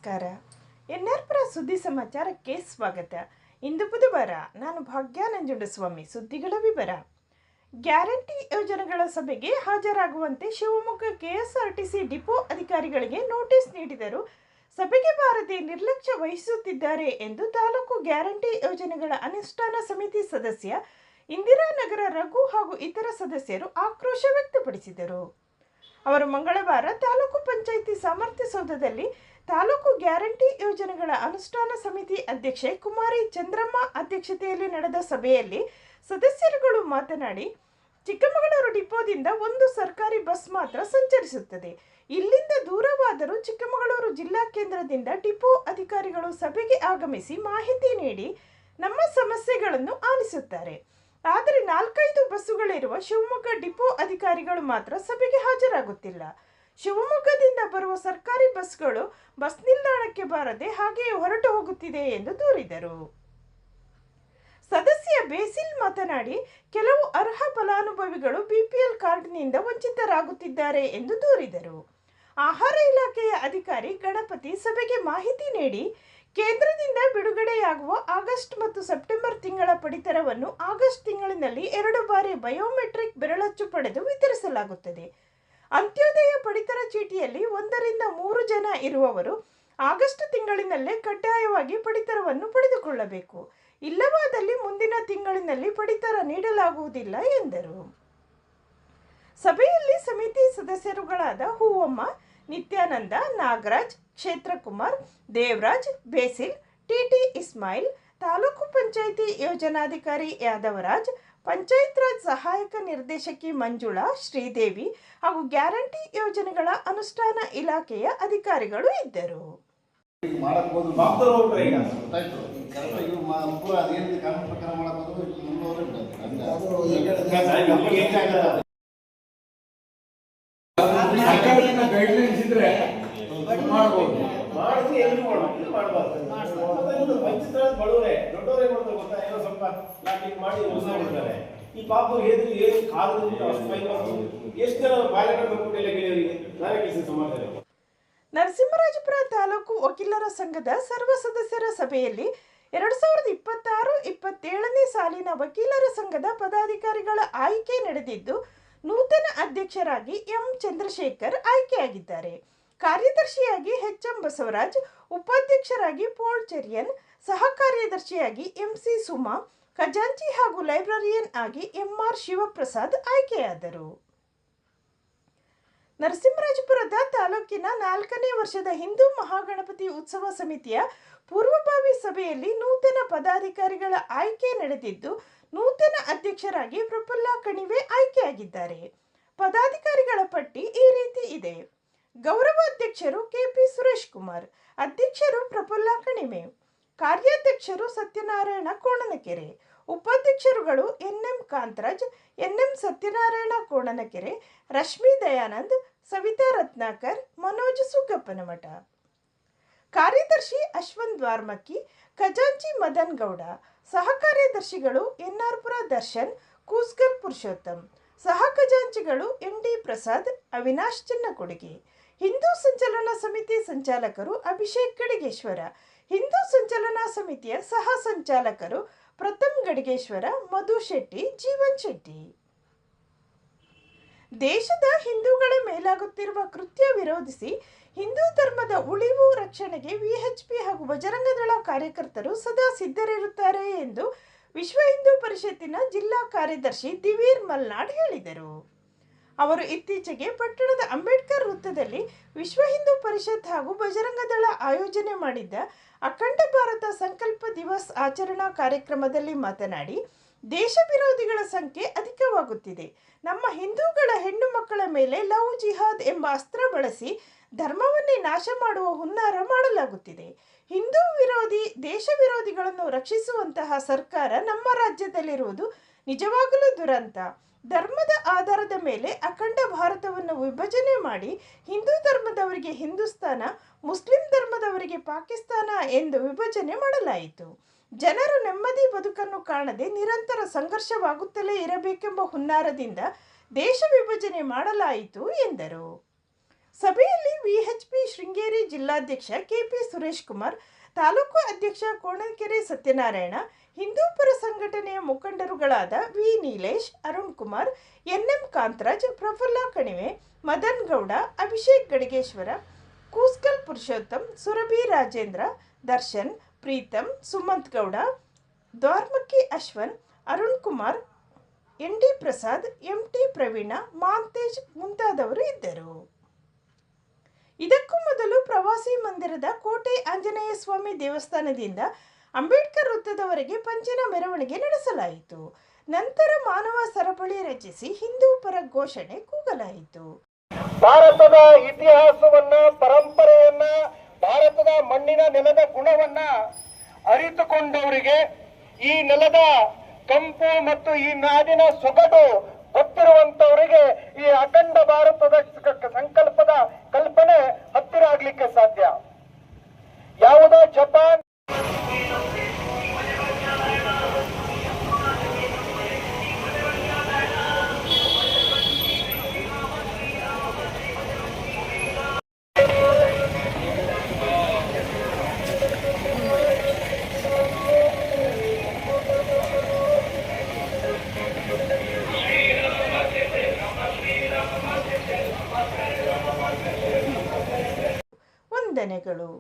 ನಮಸ್ಕಾರ. ಎನ್ಆರ್ಪುರ ಸುದ್ದಿ ಸಮಾಚಾರಕ್ಕೆ ಸ್ವಾಗತ. ಇಂದು ಬುಧವಾರ. ನಾನು ಭಾಗ್ಯ ನಂಜುಂಡಸ್ವಾಮಿ. ಸುದ್ದಿಗಳ ವಿವರ. ಗ್ಯಾರಂಟಿ ಯೋಜನೆಗಳ ಸಭೆಗೆ ಹಾಜರಾಗುವಂತೆ ಶಿವಮೊಗ್ಗ ಕೆಎಸ್ಆರ್ಟಿಸಿ ಡಿಪೋ ಅಧಿಕಾರಿಗಳಿಗೆ ನೋಟಿಸ್ ನೀಡಿದರೂ ಸಭೆಗೆ ಬಾರದೆ ನಿರ್ಲಕ್ಷ್ಯ ವಹಿಸುತ್ತಿದ್ದಾರೆ ಎಂದು ತಾಲೂಕು ಗ್ಯಾರಂಟಿ ಯೋಜನೆಗಳ ಅನುಷ್ಠಾನ ಸಮಿತಿ ಸದಸ್ಯ ಇಂದಿರಾನಗರ ರಘು ಹಾಗೂ ಇತರ ಸದಸ್ಯರು ಆಕ್ರೋಶ ವ್ಯಕ್ತಪಡಿಸಿದರು. ಅವರು ಮಂಗಳವಾರ ತಾಲೂಕು ಪಂಚಾಯಿತಿ ಸಾಮರ್ಥ್ಯ ಸೌಧದಲ್ಲಿ ತಾಲೂಕು ಗ್ಯಾರಂಟಿ ಯೋಜನೆಗಳ ಅನುಷ್ಠಾನ ಸಮಿತಿ ಅಧ್ಯಕ್ಷೆ ಕುಮಾರಿ ಚಂದ್ರಮ್ಮ ಅಧ್ಯಕ್ಷತೆಯಲ್ಲಿ ನಡೆದ ಸಭೆಯಲ್ಲಿ ಸದಸ್ಯರುಗಳು ಮಾತನಾಡಿ, ಚಿಕ್ಕಮಗಳೂರು ಡಿಪೋದಿಂದ ಒಂದು ಸರ್ಕಾರಿ ಬಸ್ ಮಾತ್ರ ಸಂಚರಿಸುತ್ತದೆ. ಇಲ್ಲಿಂದ ದೂರವಾದರೂ ಚಿಕ್ಕಮಗಳೂರು ಜಿಲ್ಲಾ ಕೇಂದ್ರದಿಂದ ಡಿಪೋ ಅಧಿಕಾರಿಗಳು ಸಭೆಗೆ ಆಗಮಿಸಿ ಮಾಹಿತಿ ನೀಡಿ ನಮ್ಮ ಸಮಸ್ಯೆಗಳನ್ನು ಆಲಿಸುತ್ತಾರೆ. ಆದರೆ 4-5 ಬಸ್ಸುಗಳಿರುವ ಶಿವಮೊಗ್ಗ ಡಿಪೋ ಅಧಿಕಾರಿಗಳು ಮಾತ್ರ ಸಭೆಗೆ ಹಾಜರಾಗುತ್ತಿಲ್ಲ. ಶಿವಮೊಗ್ಗದಿಂದ ಬರುವ ಸರ್ಕಾರಿ ಬಸ್ಗಳು ಬಸ್ ನಿಲ್ದಾಣಕ್ಕೆ ಬಾರದೆ ಹಾಗೆಯೇ ಹೊರಟು ಹೋಗುತ್ತಿದೆ ಎಂದು ದೂರಿದರು. ಸದಸ್ಯ ಬೇಸಿಲ್ ಮಾತನಾಡಿ, ಕೆಲವು ಅರ್ಹ ಫಲಾನುಭವಿಗಳು ಬಿಪಿಎಲ್ ಕಾರ್ಡ್ನಿಂದ ವಂಚಿತರಾಗುತ್ತಿದ್ದಾರೆ ಎಂದು ದೂರಿದರು. ಆಹಾರ ಇಲಾಖೆಯ ಅಧಿಕಾರಿ ಗಣಪತಿ ಸಭೆಗೆ ಮಾಹಿತಿ ನೀಡಿ, ಕೇಂದ್ರದಿಂದ ಬಿಡುಗಡೆಯಾಗುವ ಆಗಸ್ಟ್ ಮತ್ತು ಸೆಪ್ಟೆಂಬರ್ ತಿಂಗಳ ಪಡಿತರವನ್ನು ಆಗಸ್ಟ್ ತಿಂಗಳಿನಲ್ಲಿ 2 ಬಾರಿ ಬಯೋಮೆಟ್ರಿಕ್ ಬೆರಳಚ್ಚು ಪಡೆದು ವಿತರಿಸಲಾಗುತ್ತದೆ. ಅಂತ್ಯೋದಯ ಪಡಿತರ ಚೀಟಿಯಲ್ಲಿ 1ರಿಂದ 3 ಜನ ಇರುವವರು ಆಗಸ್ಟ್ ತಿಂಗಳಿನಲ್ಲೇ ಕಡ್ಡಾಯವಾಗಿ ಪಡಿತರವನ್ನು ಪಡೆದುಕೊಳ್ಳಬೇಕು. ಇಲ್ಲವಾದಲ್ಲಿ ಮುಂದಿನ ತಿಂಗಳಿನಲ್ಲಿ ಪಡಿತರ ನೀಡಲಾಗುವುದಿಲ್ಲ ಎಂದರು. ಸಭೆಯಲ್ಲಿ ಸಮಿತಿ ಸದಸ್ಯರುಗಳಾದ ಹೂವಮ್ಮ, ನಿತ್ಯಾನಂದ, ನಾಗರಾಜ್, ಕ್ಷೇತ್ರಕುಮಾರ್, ದೇವರಾಜ್, ಬೇಸಿಲ್, ಟಿಟಿ ಇಸ್ಮಾಯಿಲ್, ತಾಲೂಕು ಪಂಚಾಯಿತಿ ಯೋಜನಾಧಿಕಾರಿ ಯಾದವರಾಜ್, ಪಂಚಾಯತ್ ರಾಜ್ ಸಹಾಯಕ ನಿರ್ದೇಶಕಿ ಮಂಜುಳಾ, ಶ್ರೀದೇವಿ ಹಾಗೂ ಗ್ಯಾರಂಟಿ ಯೋಜನೆಗಳ ಅನುಷ್ಠಾನ ಇಲಾಖೆಯ ಅಧಿಕಾರಿಗಳು ಇದ್ದರು. ಈ ಪಾಪ ಎಷ್ಟು ಜನ ನರಸಿಂಹರಾಜಪುರ ತಾಲೂಕು ವಕೀಲರ ಸಂಘದ ಸರ್ವ ಸದಸ್ಯರ ಸಭೆಯಲ್ಲಿ 2026-27ನೇ ಸಾಲಿನ ವಕೀಲರ ಸಂಘದ ಪದಾಧಿಕಾರಿಗಳ ಆಯ್ಕೆ ನಡೆದಿದ್ದು, ನೂತನ ಅಧ್ಯಕ್ಷರಾಗಿ ಎಂ ಚಂದ್ರಶೇಖರ್ ಆಯ್ಕೆಯಾಗಿದ್ದಾರೆ. ಕಾರ್ಯದರ್ಶಿಯಾಗಿ ಎಂ ಬಸವರಾಜ್, ಉಪಾಧ್ಯಕ್ಷರಾಗಿ ಪೋಲ್ ಚೆರಿಯನ್, ಸಹ ಕಾರ್ಯದರ್ಶಿಯಾಗಿ ಎಂಸಿ ಸುಮಾ, ಖಜಾಂಚಿ ಹಾಗೂ ಲೈಬ್ರರಿಯನ್ ಆಗಿ ಎಂಆರ್ ಶಿವಪ್ರಸಾದ್ ಆಯ್ಕೆಯಾದರು. ನರಸಿಂಹರಾಜಪುರದ ತಾಲೂಕಿನ 4ನೇ ವರ್ಷದ ಹಿಂದೂ ಮಹಾಗಣಪತಿ ಉತ್ಸವ ಸಮಿತಿಯ ಪೂರ್ವಭಾವಿ ಸಭೆಯಲ್ಲಿ ನೂತನ ಪದಾಧಿಕಾರಿಗಳ ಆಯ್ಕೆ ನಡೆದಿದ್ದು, ನೂತನ ಅಧ್ಯಕ್ಷರಾಗಿ ಪ್ರಫುಲ್ಲ ಕಣಿವೆ ಆಯ್ಕೆಯಾಗಿದ್ದಾರೆ. ಪದಾಧಿಕಾರಿಗಳ ಪಟ್ಟಿ ಈ ರೀತಿ ಇದೆ. ಗೌರವಾಧ್ಯಕ್ಷರು ಕೆಪಿ ಸುರೇಶ್ ಕುಮಾರ್, ಅಧ್ಯಕ್ಷರು ಪ್ರಫುಲ್ಲ ಕಣಿವೆ, ಕಾರ್ಯಾಧ್ಯಕ್ಷರು ಸತ್ಯನಾರಾಯಣ ಕೋಣನಕೆರೆ, ಉಪಾಧ್ಯಕ್ಷರುಗಳು ಎನ್ಎಂ ಕಾಂತರಾಜ್, ಎನ್ಎಂ ಸತ್ಯನಾರಾಯಣ ಕೋಣನಕೆರೆ, ರಶ್ಮಿ ದಯಾನಂದ್, ಸವಿತಾ ರತ್ನಾಕರ್, ಮನೋಜ್ ಸುಗ್ಗಪ್ಪನಮಠ, ಕಾರ್ಯದರ್ಶಿ ಅಶ್ವಂತ್ ದ್ವಾರ್ಮಕ್ಕಿ, ಖಜಾಂಚಿ ಮದನ್ ಗೌಡ, ಸಹ ಕಾರ್ಯದರ್ಶಿಗಳು ಎನ್ಆರ್ಪುರ ದರ್ಶನ್, ಕೂಸ್ಗರ್ ಪುರುಷೋತ್ತಮ್, ಸಹ ಖಜಾಂಚಿಗಳು ಎಂಡಿ ಪ್ರಸಾದ್, ಅವಿನಾಶ್ ಚಿನ್ನಕೊಡುಗೆ, ಹಿಂದೂ ಸಂಚಲನಾ ಸಮಿತಿ ಸಂಚಾಲಕರು ಅಭಿಷೇಕ್ ಗಡಿಗೇಶ್ವರ, ಹಿಂದೂ ಸಂಚಲನಾ ಸಮಿತಿಯ ಸಹ ಸಂಚಾಲಕರು ಪ್ರಥಮ್ ಗಡಿಗೇಶ್ವರ, ಮಧು ಶೆಟ್ಟಿ, ಜೀವನ್ ಶೆಟ್ಟಿ. ದೇಶದ ಹಿಂದೂಗಳ ಮೇಲಾಗುತ್ತಿರುವ ಕೃತ್ಯ ವಿರೋಧಿಸಿ ಹಿಂದೂ ಧರ್ಮದ ಉಳಿವು ರಕ್ಷಣೆಗೆ ವಿಎಚ್ಪಿ ಹಾಗೂ ಬಜರಂಗದಳ ಕಾರ್ಯಕರ್ತರು ಸದಾ ಸಿದ್ಧರಿರುತ್ತಾರೆ ಎಂದು ವಿಶ್ವ ಹಿಂದೂ ಪರಿಷತ್ತಿನ ಜಿಲ್ಲಾ ಕಾರ್ಯದರ್ಶಿ ದಿವೀರ್ ಮಲ್ನಾಡ್ ಹೇಳಿದರು. ಅವರು ಇತ್ತೀಚೆಗೆ ಪಟ್ಟಣದ ಅಂಬೇಡ್ಕರ್ ವೃತ್ತದಲ್ಲಿ ವಿಶ್ವ ಹಿಂದೂ ಪರಿಷತ್ ಹಾಗೂ ಬಜರಂಗದಳ ಆಯೋಜನೆ ಮಾಡಿದ್ದ ಅಖಂಡ ಭಾರತ ಸಂಕಲ್ಪ ದಿವಸ್ ಆಚರಣಾ ಕಾರ್ಯಕ್ರಮದಲ್ಲಿ ಮಾತನಾಡಿ, ದೇಶ ವಿರೋಧಿಗಳ ಸಂಖ್ಯೆ ಅಧಿಕವಾಗುತ್ತಿದೆ. ನಮ್ಮ ಹಿಂದೂಗಳ ಹೆಣ್ಣು ಮಕ್ಕಳ ಮೇಲೆ ಲವ್ ಜಿಹಾದ್ ಎಂಬ ಅಸ್ತ್ರ ಬಳಸಿ ಧರ್ಮವನ್ನೇ ನಾಶ ಮಾಡುವ ಹುನ್ನಾರ ಮಾಡಲಾಗುತ್ತಿದೆ. ಹಿಂದೂ ವಿರೋಧಿ, ದೇಶ ವಿರೋಧಿಗಳನ್ನು ರಕ್ಷಿಸುವಂತಹ ಸರ್ಕಾರ ನಮ್ಮ ರಾಜ್ಯದಲ್ಲಿರುವುದು ನಿಜವಾಗಲೂ ದುರಂತ. ಧರ್ಮದ ಆಧಾರದ ಮೇಲೆ ಅಖಂಡ ಭಾರತವನ್ನು ವಿಭಜನೆ ಮಾಡಿ ಹಿಂದೂ ಧರ್ಮದವರಿಗೆ ಹಿಂದೂಸ್ತಾನ, ಮುಸ್ಲಿಂ ಧರ್ಮದವರಿಗೆ ಪಾಕಿಸ್ತಾನ ಎಂದು ವಿಭಜನೆ ಮಾಡಲಾಯಿತು. ಜನರು ನೆಮ್ಮದಿ ಬದುಕನ್ನು ಕಾಣದೆ ನಿರಂತರ ಸಂಘರ್ಷವಾಗುತ್ತಲೇ ಇರಬೇಕೆಂಬ ಹುನ್ನಾರದಿಂದ ದೇಶ ವಿಭಜನೆ ಮಾಡಲಾಯಿತು ಎಂದರು. ಸಭೆಯಲ್ಲಿ ವಿಎಚ್ಪಿ ಶೃಂಗೇರಿ ಜಿಲ್ಲಾಧ್ಯಕ್ಷ ಕೆಪಿ ಸುರೇಶ್ ಕುಮಾರ್, ತಾಲೂಕು ಅಧ್ಯಕ್ಷ ಕೋಣನಕೆರೆ ಸತ್ಯನಾರಾಯಣ, ಹಿಂದೂಪರ ಸಂಘಟನೆಯ ಮುಖಂಡರುಗಳಾದ ವಿ ನೀಲೇಶ್, ಅರುಣ್ ಕುಮಾರ್, ಎನ್ಎಂ ಕಾಂತರಾಜ್, ಪ್ರಫುಲ್ಲ ಕಣಿವೆ, ಮದನ್ ಗೌಡ, ಅಭಿಷೇಕ್ ಗಡಿಗೇಶ್ವರ, ಕೂಸ್ಕಲ್ ಪುರುಷೋತ್ತಮ್, ಸುರಭಿ ರಾಜೇಂದ್ರ, ದರ್ಶನ್, ಪ್ರೀತಮ್, ಸುಮಂತ್ ಗೌಡ, ದ್ವಾರ್ಮಕ್ಕಿ ಅಶ್ವನ್, ಅರುಣ್ ಕುಮಾರ್, ಎನ್.ಡಿ. ಪ್ರಸಾದ್, ಎಂ.ಟಿ. ಪ್ರವೀಣ, ಮಾಂತೇಶ್ ಮುಂತಾದವರು ಇದ್ದರು. ಇದಕ್ಕೂ ಮೊದಲು ಪ್ರವಾಸಿ ಮಂದಿರದ ಕೋಟೆ ಆಂಜನೇಯ ಸ್ವಾಮಿ ದೇವಸ್ಥಾನದಿಂದ ಅಂಬೇಡ್ಕರ್ ವೃತ್ತದವರೆಗೆ ಪಂಜಿನ ಮೆರವಣಿಗೆ ನಡೆಸಲಾಯಿತು. ನಂತರ ಮಾನವ ಸರಪಳಿ ರಚಿಸಿ ಹಿಂದೂ ಪರ ಘೋಷಣೆ ಕೂಗಲಾಯಿತು. ಭಾರತದ ಇತಿಹಾಸವನ್ನ, ಪರಂಪರೆಯನ್ನ, ಭಾರತದ ಮಣ್ಣಿನ ನೆಲದ ಗುಣವನ್ನ ಅರಿತುಕೊಂಡವರಿಗೆ ಈ ನೆಲದ ಕಂಪು ಮತ್ತು ಈ ನಾಡಿನ ಸೊಗಡು ಗೊತ್ತಿರುವಂತವರಿಗೆ ಈ ಅಖಂಡ ಭಾರತದ ಸಂಕಲ್ಪದ ಕಲ್ಪನೆ ಹತ್ತಿರ ಆಗ್ಲಿಕ್ಕೆ ಸಾಧ್ಯ. ಯಾವುದೋ ಜಪಾನ್ ವಂದನೆಗಳು.